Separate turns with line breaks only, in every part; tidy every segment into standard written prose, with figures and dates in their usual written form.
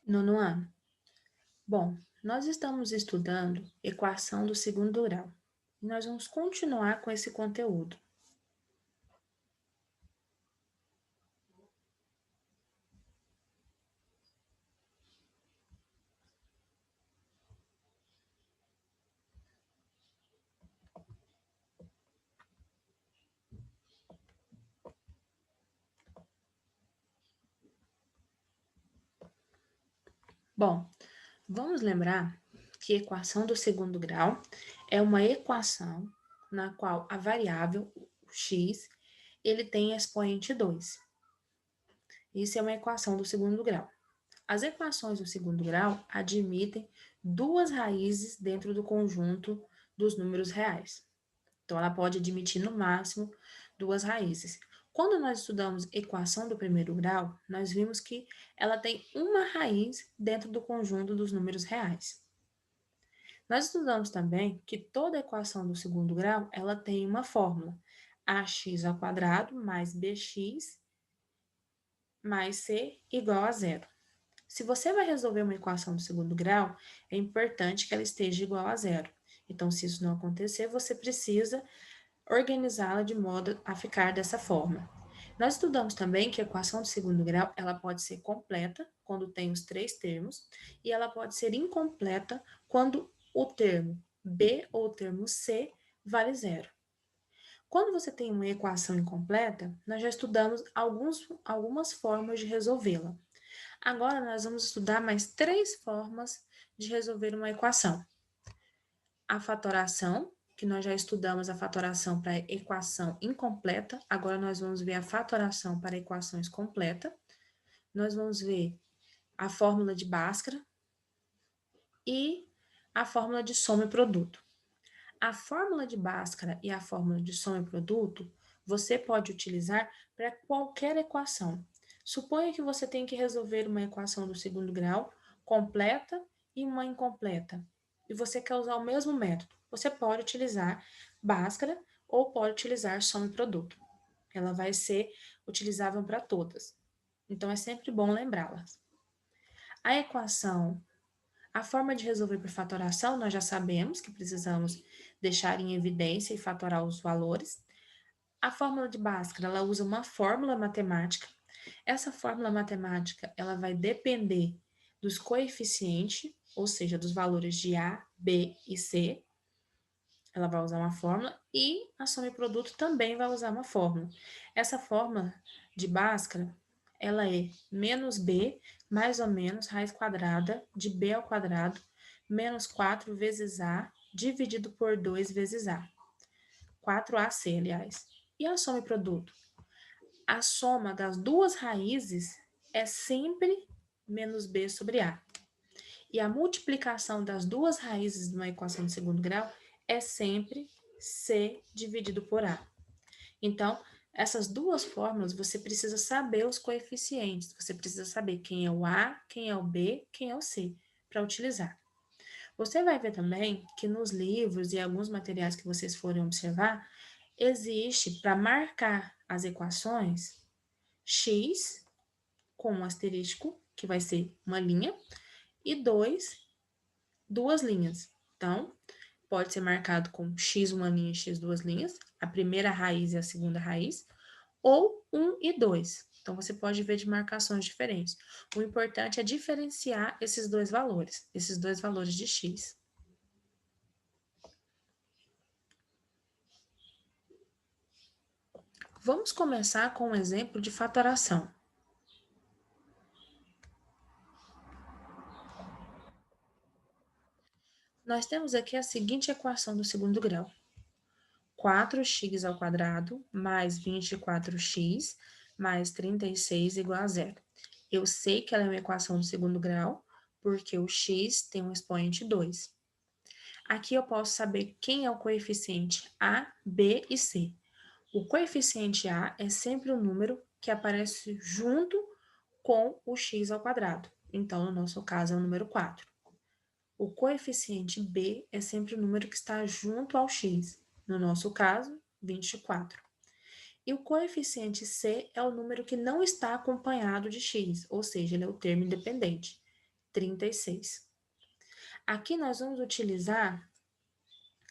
Nono ano. Bom, nós estamos estudando equação do segundo grau. E nós vamos continuar com esse conteúdo. Bom, vamos lembrar que equação do segundo grau é uma equação na qual a variável x ele tem expoente 2. Isso é uma equação do segundo grau. As equações do segundo grau admitem duas raízes dentro do conjunto dos números reais. Então, ela pode admitir no máximo duas raízes. Quando nós estudamos equação do primeiro grau, nós vimos que ela tem uma raiz dentro do conjunto dos números reais. Nós estudamos também que toda equação do segundo grau, ela tem uma fórmula, ax² mais bx mais c igual a zero. Se você vai resolver uma equação do segundo grau, é importante que ela esteja igual a zero. Então, se isso não acontecer, você precisa organizá-la de modo a ficar dessa forma. Nós estudamos também que a equação de segundo grau ela pode ser completa quando tem os três termos e ela pode ser incompleta quando o termo b ou o termo c vale zero. Quando você tem uma equação incompleta, nós já estudamos algumas formas de resolvê-la. Agora nós vamos estudar mais três formas de resolver uma equação. A fatoração, que nós já estudamos a fatoração para equação incompleta, agora nós vamos ver a fatoração para equações completas. Nós vamos ver a fórmula de Bhaskara e a fórmula de soma e produto. A fórmula de Bhaskara e a fórmula de soma e produto você pode utilizar para qualquer equação. Suponha que você tem que resolver uma equação do segundo grau completa e uma incompleta, e você quer usar o mesmo método. Você pode utilizar Bhaskara ou pode utilizar soma e produto. Ela vai ser utilizável para todas. Então, é sempre bom lembrá-las. A forma de resolver por fatoração, nós já sabemos que precisamos deixar em evidência e fatorar os valores. A fórmula de Bhaskara, ela usa uma fórmula matemática. Essa fórmula matemática, ela vai depender dos coeficientes, ou seja, dos valores de A, B e C. Ela vai usar uma fórmula e a soma e produto também vai usar uma fórmula. Essa fórmula de Bhaskara, ela é menos B mais ou menos raiz quadrada de B ao quadrado menos 4 vezes A dividido por 2 vezes A. 4AC, aliás. E a soma e produto? A soma das duas raízes é sempre menos B sobre A. E a multiplicação das duas raízes de uma equação de segundo grau é sempre C dividido por A. Então, essas duas fórmulas, você precisa saber os coeficientes, você precisa saber quem é o A, quem é o B, quem é o C, para utilizar. Você vai ver também que nos livros e alguns materiais que vocês forem observar, existe para marcar as equações x com um asterisco, que vai ser uma linha, e duas linhas. Então, pode ser marcado com x uma linha e x duas linhas, a primeira raiz e a segunda raiz, ou 1 e 2. Então, você pode ver de marcações diferentes. O importante é diferenciar esses dois valores de x. Vamos começar com um exemplo de fatoração. Nós temos aqui a seguinte equação do segundo grau. 4x² mais 24x mais 36 igual a zero. Eu sei que ela é uma equação do segundo grau, porque o x tem um expoente 2. Aqui eu posso saber quem é o coeficiente A, B e C. O coeficiente A é sempre o número que aparece junto com o x². Então, no nosso caso, é o número 4. O coeficiente B é sempre o número que está junto ao x. No nosso caso, 24. E o coeficiente C é o número que não está acompanhado de x, ou seja, ele é o termo independente. 36. Aqui nós vamos utilizar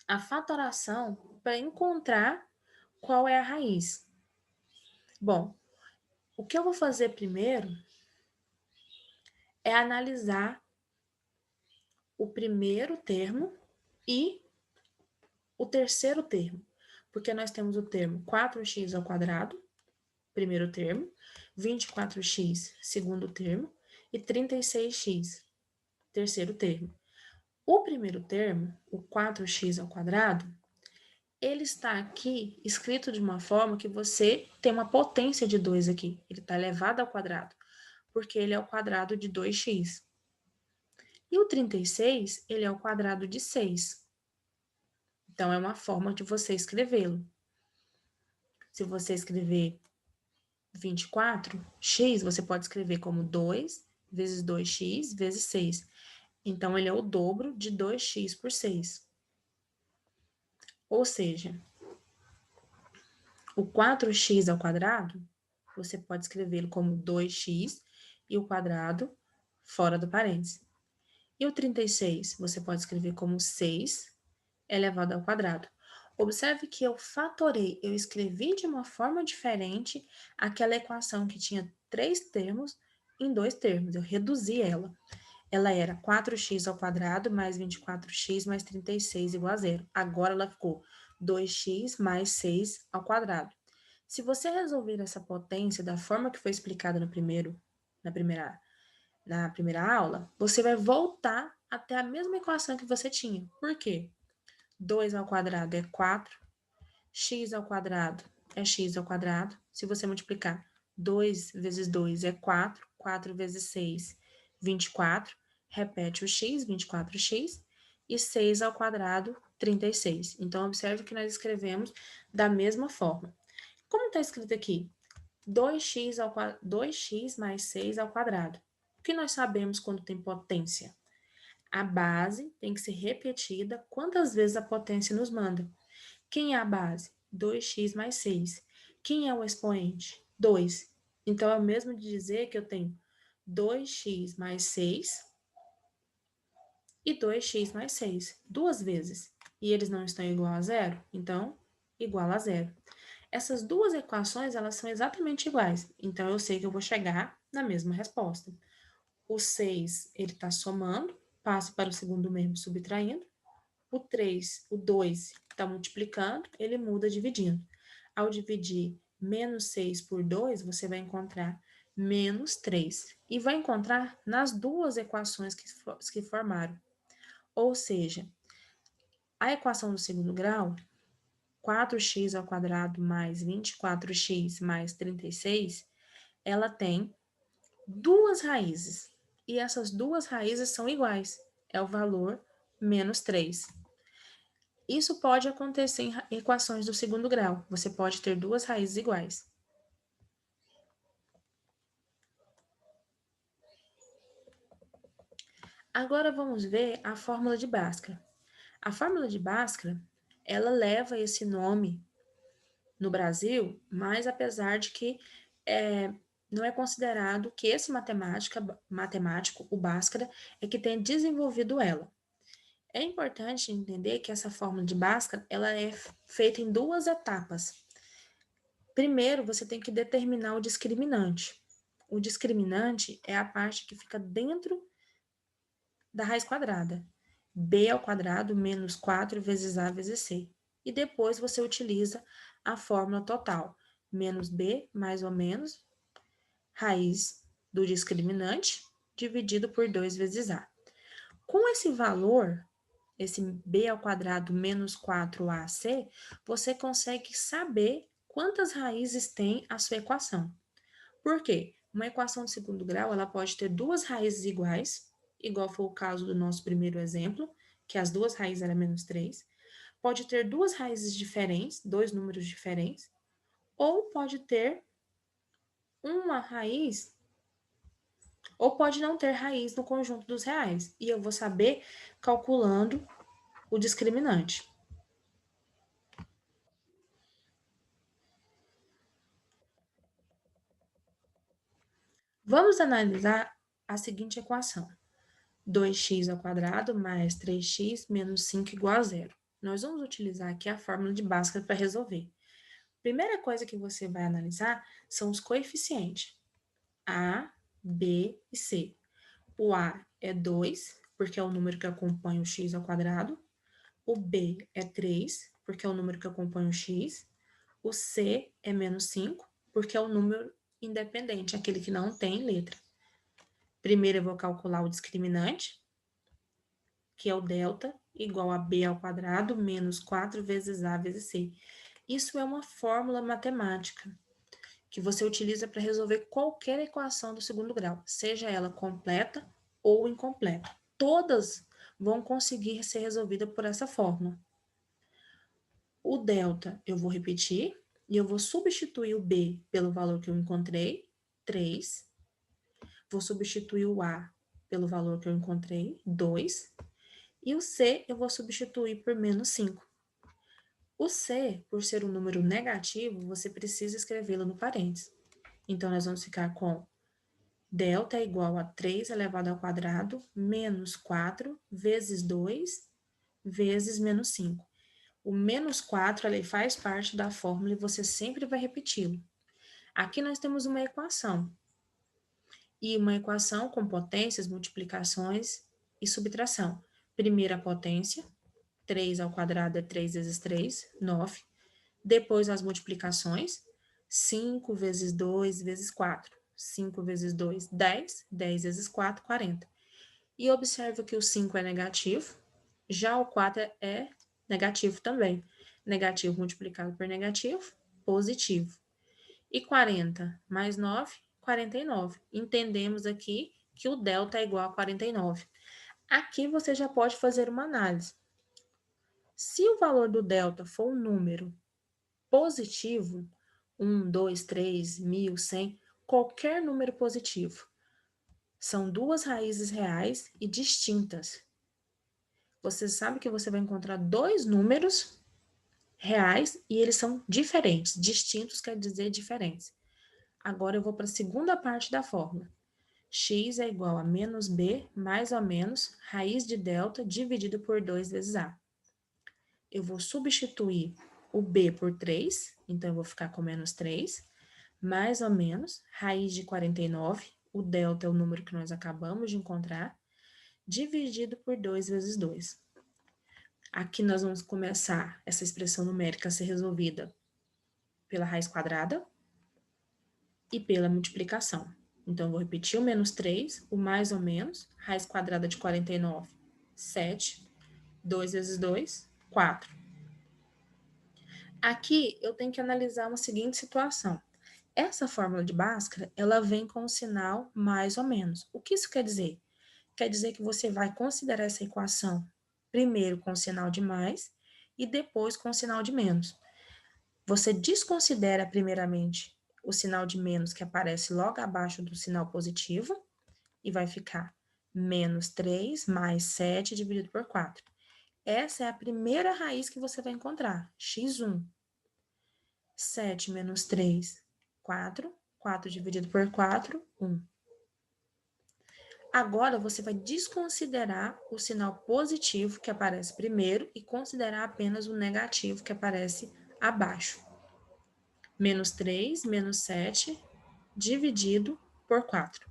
a fatoração para encontrar qual é a raiz. Bom, o que eu vou fazer primeiro é analisar o primeiro termo e o terceiro termo, porque nós temos o termo 4x ao quadrado, primeiro termo, 24x, segundo termo, e 36x, terceiro termo. O primeiro termo, o 4x ao quadrado, ele está aqui escrito de uma forma que você tem uma potência de 2 aqui. Ele está elevado ao quadrado, porque ele é o quadrado de 2x. E o 36, ele é o quadrado de 6. Então, é uma forma de você escrevê-lo. Se você escrever 24x, você pode escrever como 2 vezes 2x vezes 6. Então, ele é o dobro de 2x por 6. Ou seja, o 4x ao quadrado, você pode escrevê-lo como 2x e o quadrado fora do parênteses. E o 36, você pode escrever como 6 elevado ao quadrado. Observe que eu fatorei, eu escrevi de uma forma diferente aquela equação que tinha 3 termos em 2 termos. Eu reduzi ela. Ela era 4x ao quadrado mais 24x mais 36 igual a zero. Agora ela ficou 2x mais 6 ao quadrado. Se você resolver essa potência da forma que foi explicada na primeira aula, você vai voltar até a mesma equação que você tinha. Por quê? 2 ao quadrado é 4, x ao quadrado é x ao quadrado. Se você multiplicar 2 vezes 2 é 4, 4 vezes 6, 24. Repete o x, 24x, e 6 ao quadrado, 36. Então, observe que nós escrevemos da mesma forma. Como está escrito aqui? 2x mais 6 ao quadrado. O que nós sabemos quando tem potência? A base tem que ser repetida quantas vezes a potência nos manda. Quem é a base? 2x mais 6. Quem é o expoente? 2. Então, é o mesmo de dizer que eu tenho 2x mais 6 e 2x mais 6, duas vezes. E eles não estão igual a zero? Então, igual a zero. Essas duas equações, elas são exatamente iguais. Então, eu sei que eu vou chegar na mesma resposta. O 6, ele está somando, passo para o segundo membro subtraindo. O 3, o 2 está multiplicando, ele muda dividindo. Ao dividir menos 6 por 2, você vai encontrar menos 3. E vai encontrar nas duas equações que formaram. Ou seja, a equação do segundo grau, 4x ao quadrado mais 24x mais 36, ela tem duas raízes. E essas duas raízes são iguais. É o valor menos 3. Isso pode acontecer em equações do segundo grau. Você pode ter duas raízes iguais. Agora vamos ver a fórmula de Bhaskara. A fórmula de Bhaskara, ela leva esse nome no Brasil, mas apesar de que não é considerado que esse matemático, o Bhaskara, é que tem desenvolvido ela. É importante entender que essa fórmula de Bhaskara, ela é feita em duas etapas. Primeiro, você tem que determinar o discriminante. O discriminante é a parte que fica dentro da raiz quadrada. B ao quadrado menos 4 vezes A vezes C. E depois você utiliza a fórmula total. Menos B mais ou menos raiz do discriminante dividido por 2 vezes A. Com esse valor, esse B ao quadrado menos 4AC, você consegue saber quantas raízes tem a sua equação. Por quê? Uma equação de segundo grau, ela pode ter duas raízes iguais, igual foi o caso do nosso primeiro exemplo, que as duas raízes eram menos 3. Pode ter duas raízes diferentes, dois números diferentes, ou pode ter uma raiz, ou pode não ter raiz no conjunto dos reais. E eu vou saber calculando o discriminante. Vamos analisar a seguinte equação. 2x² mais 3x menos 5 igual a zero. Nós vamos utilizar aqui a fórmula de Bhaskara para resolver. Primeira coisa que você vai analisar são os coeficientes. A, B e C. O A é 2, porque é o número que acompanha o x². O B é 3, porque é o número que acompanha o x. O C é menos 5, porque é o número independente, aquele que não tem letra. Primeiro eu vou calcular o discriminante, que é o delta, igual a b² menos 4 vezes a vezes c. Isso é uma fórmula matemática que você utiliza para resolver qualquer equação do segundo grau, seja ela completa ou incompleta. Todas vão conseguir ser resolvidas por essa fórmula. O delta eu vou repetir e eu vou substituir o b pelo valor que eu encontrei, 3. Vou substituir o a pelo valor que eu encontrei, 2. E o c eu vou substituir por menos 5. O c, por ser um número negativo, você precisa escrevê-lo no parênteses. Então, nós vamos ficar com delta é igual a 3 elevado ao quadrado menos 4 vezes 2 vezes menos 5. O menos 4 ali faz parte da fórmula e você sempre vai repeti-lo. Aqui nós temos uma equação. E uma equação com potências, multiplicações e subtração. Primeira potência, 3² é 3 vezes 3, 9. Depois as multiplicações, 5 vezes 2 vezes 4. 5 vezes 2, 10. 10 vezes 4, 40. E observa que o 5 é negativo, já o 4 é negativo também. Negativo multiplicado por negativo, positivo. E 40 mais 9, 49. Entendemos aqui que o delta é igual a 49. Aqui você já pode fazer uma análise. Se o valor do delta for um número positivo, 1, 2, 3, 1000, 100, qualquer número positivo, são duas raízes reais e distintas. Você sabe que você vai encontrar dois números reais e eles são diferentes. Distintos quer dizer diferentes. Agora eu vou para a segunda parte da fórmula. X é igual a menos b mais ou menos raiz de delta dividido por 2 vezes a. Eu vou substituir o b por 3, então eu vou ficar com menos 3, mais ou menos raiz de 49, o delta é o número que nós acabamos de encontrar, dividido por 2 vezes 2. Aqui nós vamos começar essa expressão numérica a ser resolvida pela raiz quadrada e pela multiplicação. Então, eu vou repetir o menos 3, o mais ou menos, raiz quadrada de 49, 7, 2 vezes 2, 4. Aqui, eu tenho que analisar uma seguinte situação. Essa fórmula de Bhaskara, ela vem com o sinal mais ou menos. O que isso quer dizer? Quer dizer que você vai considerar essa equação primeiro com o sinal de mais e depois com o sinal de menos. Você desconsidera primeiramente o sinal de menos que aparece logo abaixo do sinal positivo e vai ficar menos 3 mais 7 dividido por 4. Essa é a primeira raiz que você vai encontrar, x1. 7 menos 3, 4. 4 dividido por 4, 1. Agora, você vai desconsiderar o sinal positivo que aparece primeiro e considerar apenas o negativo que aparece abaixo. Menos 3, menos 7, dividido por 4.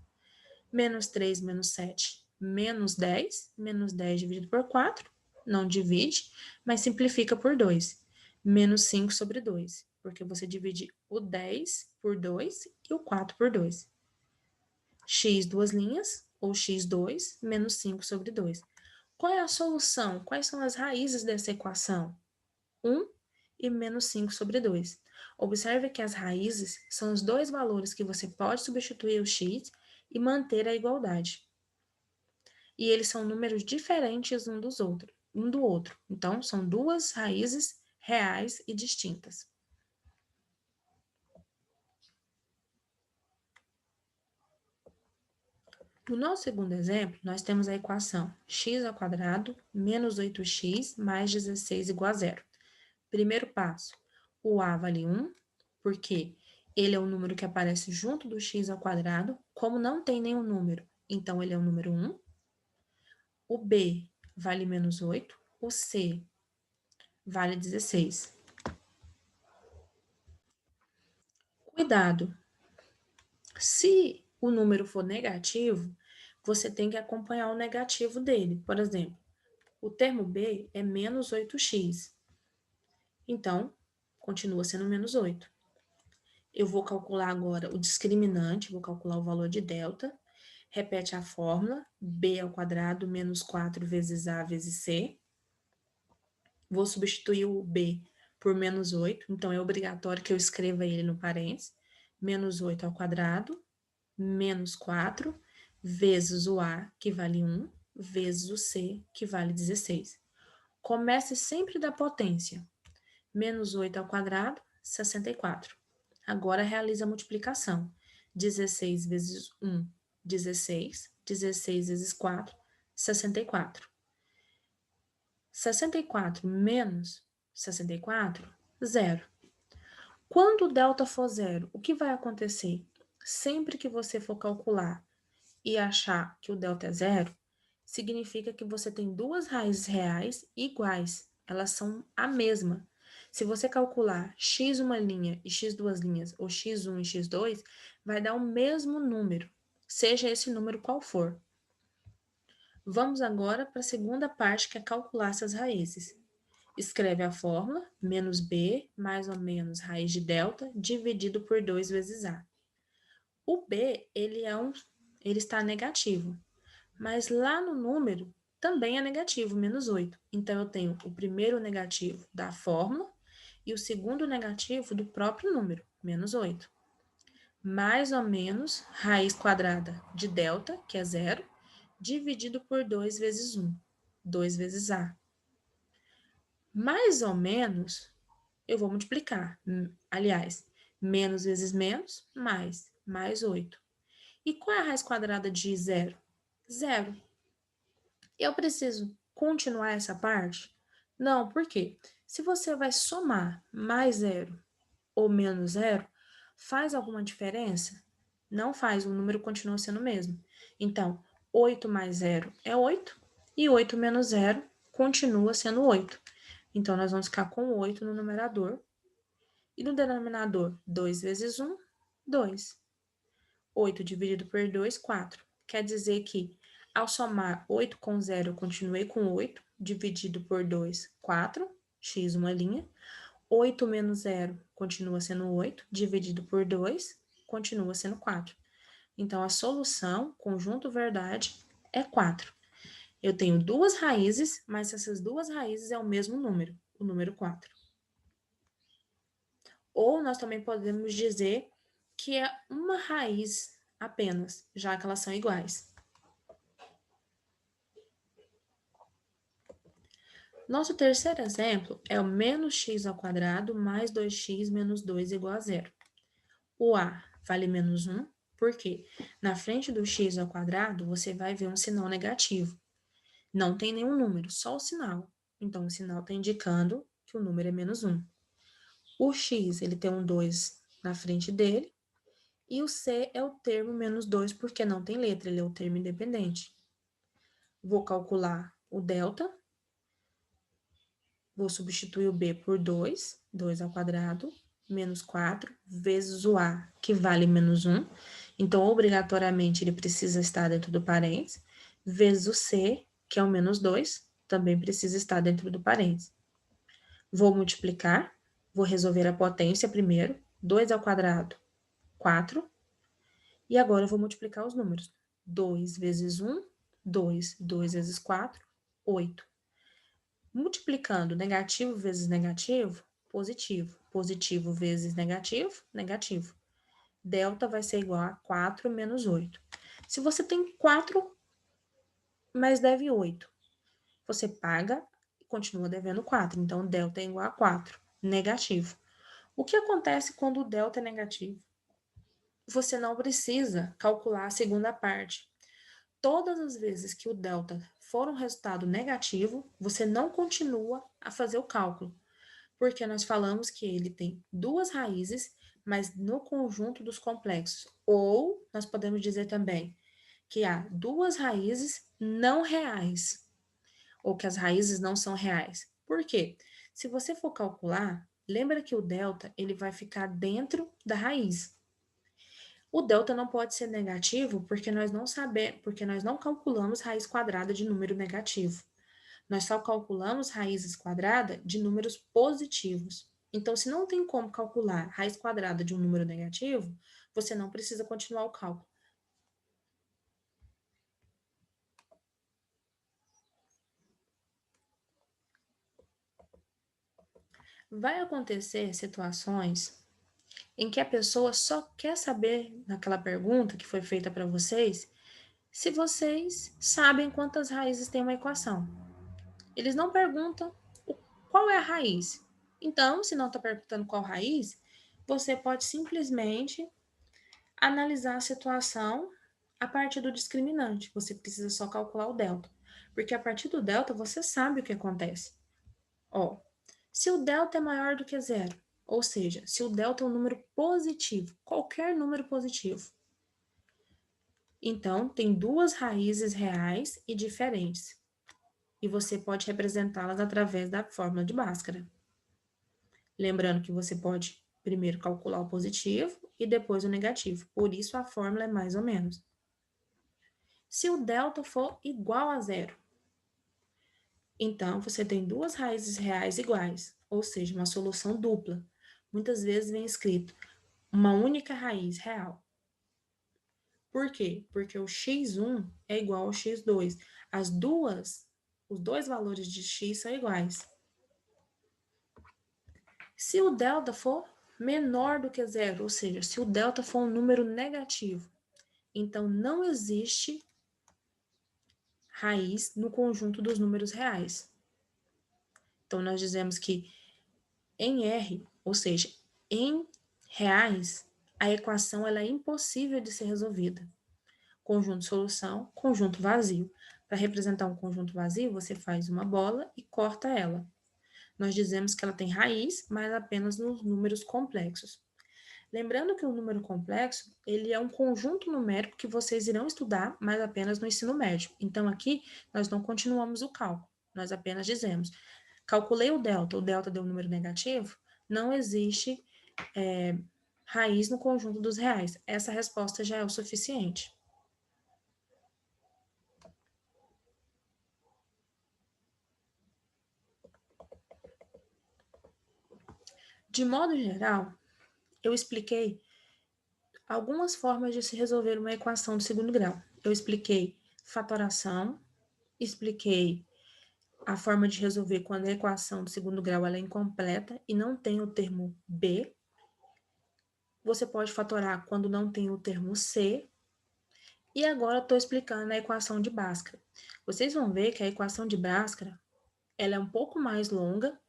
Menos 3, menos 7, menos 10. Menos 10 dividido por 4, não divide, mas simplifica por 2. Menos 5 sobre 2, porque você divide o 10 por 2 e o 4 por 2. X duas linhas, ou x2, menos 5 sobre 2. Qual é a solução? Quais são as raízes dessa equação? 1 e menos 5 sobre 2. Observe que as raízes são os dois valores que você pode substituir o x e manter a igualdade. E eles são números diferentes um do outro. Então, são duas raízes reais e distintas. No nosso segundo exemplo, nós temos a equação x² menos 8x mais 16 igual a zero. Primeiro passo, o a vale 1, porque ele é o número que aparece junto do x², como não tem nenhum número, então ele é o número 1. o B vale menos 8, o C vale 16. Cuidado! Se o número for negativo, você tem que acompanhar o negativo dele. Por exemplo, o termo B é menos 8x. Então, continua sendo menos 8. Eu vou calcular agora o discriminante, vou calcular o valor de delta. Repete a fórmula, b ao quadrado menos 4 vezes a vezes c. Vou substituir o b por menos 8, então é obrigatório que eu escreva ele no parênteses. Menos 8 ao quadrado, menos 4, vezes o a, que vale 1, vezes o c, que vale 16. Comece sempre da potência. Menos 8 ao quadrado, 64. Agora realiza a multiplicação. 16 vezes 1, 16. 16 vezes 4, 64. 64 menos 64, zero. Quando o delta for zero, o que vai acontecer? Sempre que você for calcular e achar que o delta é zero, significa que você tem duas raízes reais iguais. Elas são a mesma. Se você calcular x uma linha e x duas linhas, ou x1 e x2, vai dar o mesmo número, seja esse número qual for. Vamos agora para a segunda parte, que é calcular essas raízes. Escreve a fórmula, menos b mais ou menos raiz de delta dividido por 2 vezes a. O b, ele está negativo, mas lá no número também é negativo, menos 8. Então, eu tenho o primeiro negativo da fórmula e o segundo negativo do próprio número, menos 8. Mais ou menos raiz quadrada de delta, que é zero, dividido por 2 vezes 1, 2 vezes a. Mais ou menos, eu vou multiplicar. Aliás, menos vezes menos, mais 8. E qual é a raiz quadrada de zero? Zero. Eu preciso continuar essa parte? Não, por quê? Se você vai somar mais zero ou menos zero, faz alguma diferença? Não faz, o número continua sendo o mesmo. Então, 8 mais zero é 8, e 8 menos zero continua sendo 8. Então, nós vamos ficar com 8 no numerador. E no denominador, 2 vezes 1, 2. 8 dividido por 2, 4. Quer dizer que, ao somar 8 com 0, eu continuei com 8, dividido por 2, 4, x uma linha. 8 menos 0 continua sendo 8, dividido por 2, continua sendo 4. Então, a solução, conjunto verdade, é 4. Eu tenho duas raízes, mas essas duas raízes é o mesmo número, o número 4. Ou nós também podemos dizer que é uma raiz apenas, já que elas são iguais. Nosso terceiro exemplo é o menos x ao quadrado mais 2x menos 2 igual a zero. O a vale menos 1, porque na frente do x ao quadrado você vai ver um sinal negativo. Não tem nenhum número, só o sinal. Então, o sinal está indicando que o número é menos 1. O x, ele tem um 2 na frente dele, e o c é o termo menos 2, porque não tem letra, ele é o termo independente. Vou calcular o delta, vou substituir o b por 2, 2 ao quadrado, menos 4, vezes o a, que vale menos 1. Então, obrigatoriamente, ele precisa estar dentro do parênteses, vezes o c, que é o menos 2, também precisa estar dentro do parênteses. Vou multiplicar, vou resolver a potência primeiro, 2 ao quadrado, 4. E agora eu vou multiplicar os números. 2 vezes 1, 2. 2 vezes 4, 8. Multiplicando negativo vezes negativo, positivo. Positivo vezes negativo, negativo. Delta vai ser igual a 4 menos 8. Se você tem 4, mas deve 8, você paga e continua devendo 4. Então, delta é igual a 4, negativo. O que acontece quando o delta é negativo? Você não precisa calcular a segunda parte. Todas as vezes que o delta for um resultado negativo, você não continua a fazer o cálculo, porque nós falamos que ele tem duas raízes, mas no conjunto dos complexos. Ou nós podemos dizer também que há duas raízes não reais. ou que as raízes não são reais. Por quê? Se você for calcular, lembra que o delta ele vai ficar dentro da raiz. O delta não pode ser negativo porque nós não calculamos raiz quadrada de número negativo. Nós só calculamos raízes quadradas de números positivos. Então, se não tem como calcular raiz quadrada de um número negativo, você não precisa continuar o cálculo. Vai acontecer situações em que a pessoa só quer saber, naquela pergunta que foi feita para vocês, se vocês sabem quantas raízes tem uma equação. Eles não perguntam qual é a raiz. Então, se não está perguntando qual raiz, você pode simplesmente analisar a situação a partir do discriminante. Você precisa só calcular o delta. Porque a partir do delta, você sabe o que acontece. Ó, se o delta é maior do que zero, ou seja, se o delta é um número positivo, qualquer número positivo, então tem duas raízes reais e diferentes. E você pode representá-las através da fórmula de Bhaskara. Lembrando que você pode primeiro calcular o positivo e depois o negativo. Por isso a fórmula é mais ou menos. Se o delta for igual a zero, então você tem duas raízes reais iguais, ou seja, uma solução dupla. Muitas vezes vem escrito uma única raiz real. Por quê? Porque o x1 é igual ao x2. Os dois valores de x são iguais. Se o delta for menor do que zero, ou seja, se o delta for um número negativo, então não existe raiz no conjunto dos números reais. Então, nós dizemos que em R, ou seja, em reais, a equação ela é impossível de ser resolvida. Conjunto solução, conjunto vazio. Para representar um conjunto vazio, você faz uma bola e corta ela. Nós dizemos que ela tem raiz, mas apenas nos números complexos. Lembrando que o número complexo, ele é um conjunto numérico que vocês irão estudar, mas apenas no ensino médio. Então, aqui, nós não continuamos o cálculo. Nós apenas dizemos, calculei o delta deu um número negativo, não existe raiz no conjunto dos reais. Essa resposta já é o suficiente. De modo geral, eu expliquei algumas formas de se resolver uma equação do segundo grau. Eu expliquei fatoração, expliquei a forma de resolver quando a equação do segundo grau ela é incompleta e não tem o termo B. Você pode fatorar quando não tem o termo C. E agora eu estou explicando a equação de Bhaskara. Vocês vão ver que a equação de Bhaskara ela é um pouco mais longa,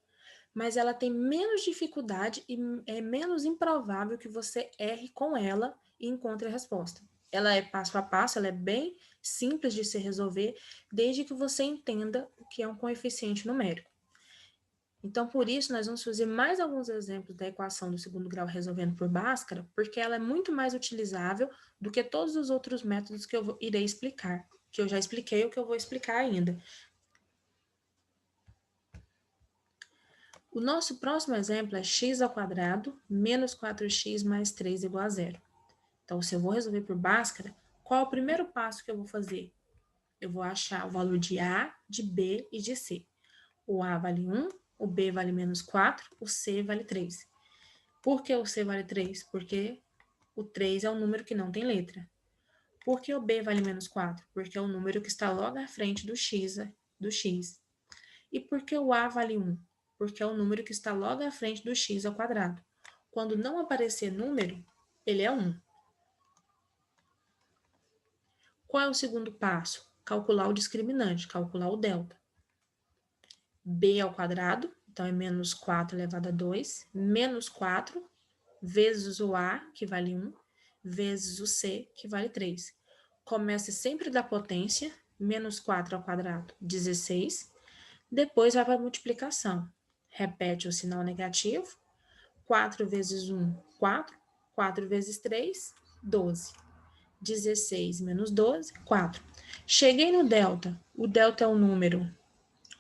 mas ela tem menos dificuldade e é menos improvável que você erre com ela e encontre a resposta. Ela é passo a passo, ela é bem simples de se resolver, desde que você entenda o que é um coeficiente numérico. Então, por isso, nós vamos fazer mais alguns exemplos da equação do segundo grau resolvendo por Bhaskara, porque ela é muito mais utilizável do que todos os outros métodos que eu irei explicar, que eu já expliquei ou que eu vou explicar ainda. O nosso próximo exemplo é x ao quadrado menos 4x mais 3 igual a zero. Então, se eu vou resolver por Bhaskara, qual é o primeiro passo que eu vou fazer? Eu vou achar o valor de A, de B e de C. O A vale 1, o B vale menos 4, o C vale 3. Por que o C vale 3? Porque o 3 é um número que não tem letra. Por que o B vale menos 4? Porque é um número que está logo à frente do x. E por que o A vale 1? Porque é um número que está logo à frente do x ao quadrado. Quando não aparecer número, ele é 1. Qual é o segundo passo? Calcular o discriminante, calcular o delta. B ao quadrado, então é menos 4 elevado a 2, menos 4, vezes o A, que vale 1, vezes o C, que vale 3. Comece sempre da potência, menos 4 ao quadrado, 16. Depois vai para a multiplicação. Repete o sinal negativo. 4 vezes 1, 4. 4 vezes 3, 12. 16 menos 12, 4. Cheguei no delta. O delta é um número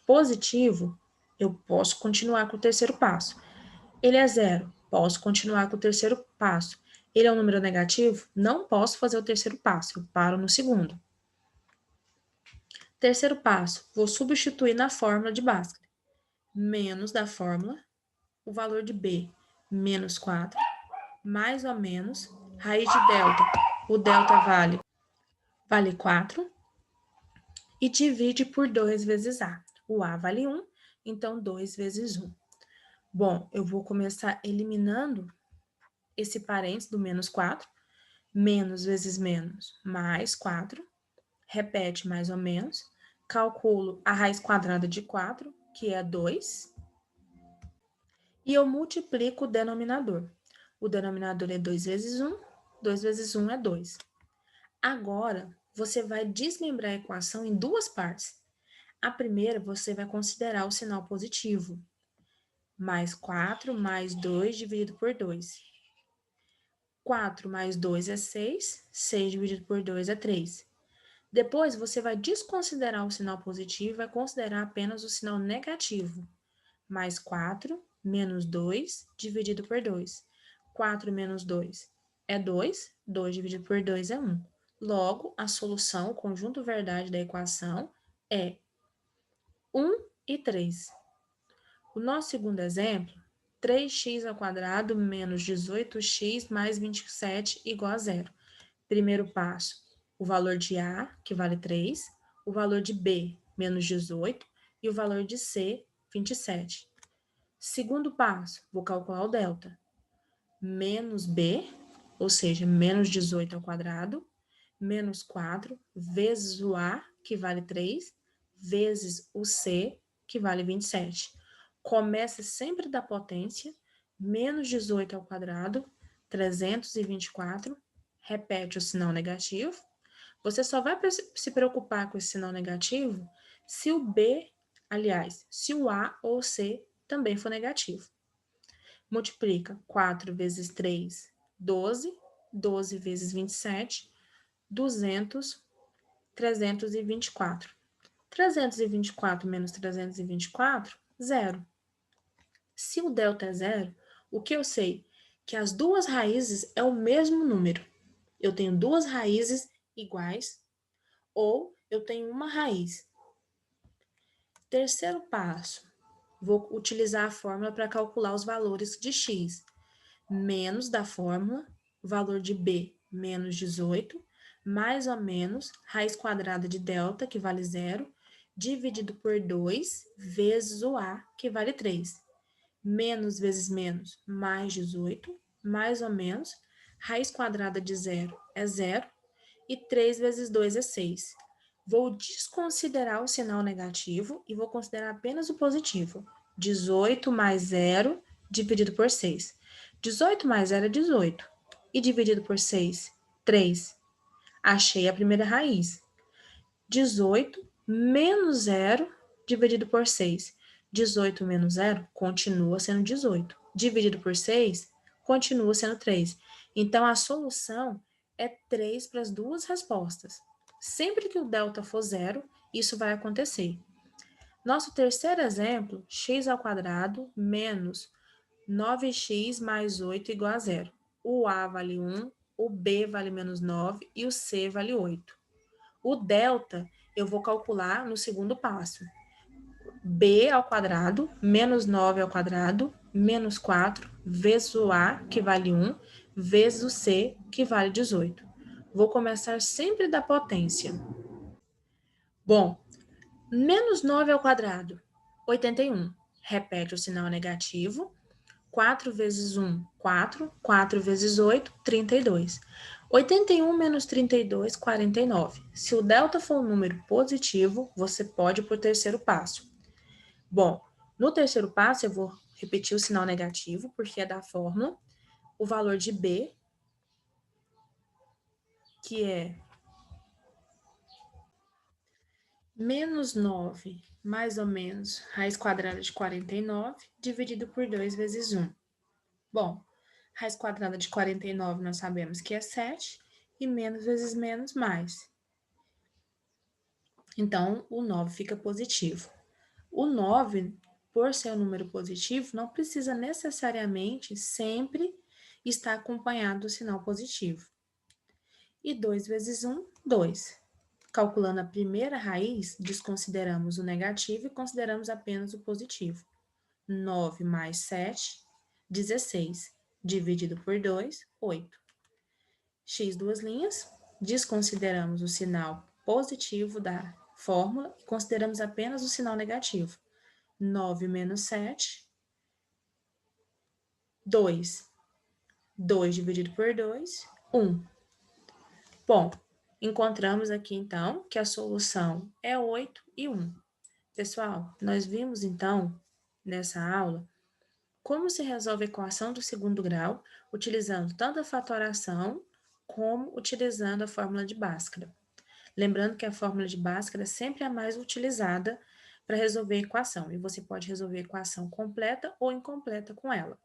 positivo, eu posso continuar com o terceiro passo. Ele é 0, posso continuar com o terceiro passo. Ele é um número negativo, não posso fazer o terceiro passo, eu paro no segundo. Terceiro passo, vou substituir na fórmula de Bhaskara. Menos da fórmula, o valor de B, menos 4, mais ou menos, raiz de delta. O delta vale 4, e divide por 2 vezes A. O A vale 1, então 2 vezes 1. Bom, eu vou começar eliminando esse parênteses do menos 4, menos vezes menos, mais 4, repete mais ou menos, calculo a raiz quadrada de 4, que é 2, e eu multiplico o denominador. O denominador é 2 vezes 1, 2 vezes 1 é 2. Agora, você vai desmembrar a equação em duas partes. A primeira, você vai considerar o sinal positivo. Mais 4 mais 2 dividido por 2. 4 mais 2 é 6, 6 dividido por 2 é 3. Depois, você vai desconsiderar o sinal positivo e vai considerar apenas o sinal negativo. Mais 4 menos 2 dividido por 2. 4 menos 2 é 2, 2 dividido por 2 é 1. Logo, a solução, o conjunto verdade da equação é 1 e 3. O nosso segundo exemplo, 3x² menos 18x mais 27 igual a 0. Primeiro passo, o valor de A, que vale 3, o valor de B, menos 18, e o valor de C, 27. Segundo passo, vou calcular o delta. Menos B, ou seja, menos 18 ao quadrado, menos 4, vezes o A, que vale 3, vezes o C, que vale 27. Começa sempre da potência, menos 18 ao quadrado, 324, repete o sinal negativo. Você só vai se preocupar com esse sinal negativo se o B, aliás, se o A ou o C também for negativo. Multiplica 4 vezes 3, 12, 12 vezes 27, 200, 324. 324 menos 324, 0. Se o delta é 0, o que eu sei? Que as duas raízes é o mesmo número. Eu tenho duas raízes iguais ou eu tenho uma raiz. Terceiro passo, vou utilizar a fórmula para calcular os valores de x. Menos da fórmula, valor de b, menos 18, mais ou menos, raiz quadrada de delta, que vale 0, dividido por 2, vezes o a, que vale 3. Menos vezes menos, mais 18, mais ou menos, raiz quadrada de 0 é 0, e 3 vezes 2 é 6. Vou desconsiderar o sinal negativo e vou considerar apenas o positivo. 18 mais 0 dividido por 6. 18 mais 0 é 18. E dividido por 6, 3. Achei a primeira raiz. 18 menos 0 dividido por 6. 18 menos 0 continua sendo 18. Dividido por 6 continua sendo 3. Então, a solução é 3 para as duas respostas. Sempre que o delta for 0, isso vai acontecer. Nosso terceiro exemplo, x² menos 9x mais 8 igual a 0. O A vale 1, o B vale menos 9 e o C vale 8. O delta eu vou calcular no segundo passo. B ao quadrado, menos 9 ao quadrado, menos 4, vezes o A, que vale 1, vezes o C, que vale 18. Vou começar sempre da potência. Bom, menos 9 ao quadrado, 81. Repete o sinal negativo. 4 vezes 1, 4. 4 vezes 8, 32. 81 menos 32, 49. Se o delta for um número positivo, você pode ir para o terceiro passo. Bom, no terceiro passo eu vou repetir o sinal negativo, porque é da fórmula. O valor de B, que é menos 9, mais ou menos, raiz quadrada de 49, dividido por 2 vezes 1. Bom, raiz quadrada de 49 nós sabemos que é 7, e menos vezes menos, mais. Então, o 9 fica positivo. O 9, por ser um número positivo, não precisa necessariamente sempre estar acompanhado do sinal positivo. E 2 vezes 1, 2. Calculando a primeira raiz, desconsideramos o negativo e consideramos apenas o positivo. 9 mais 7, 16. Dividido por 2, 8. X duas linhas, desconsideramos o sinal positivo da fórmula e consideramos apenas o sinal negativo. 9 menos 7, 2. 2 dividido por 2, 1. Bom, encontramos aqui então que a solução é 8 e 1. Pessoal, nós vimos então nessa aula como se resolve a equação do segundo grau utilizando tanto a fatoração como utilizando a fórmula de Bhaskara. Lembrando que a fórmula de Bhaskara sempre é a mais utilizada para resolver a equação, e você pode resolver a equação completa ou incompleta com ela.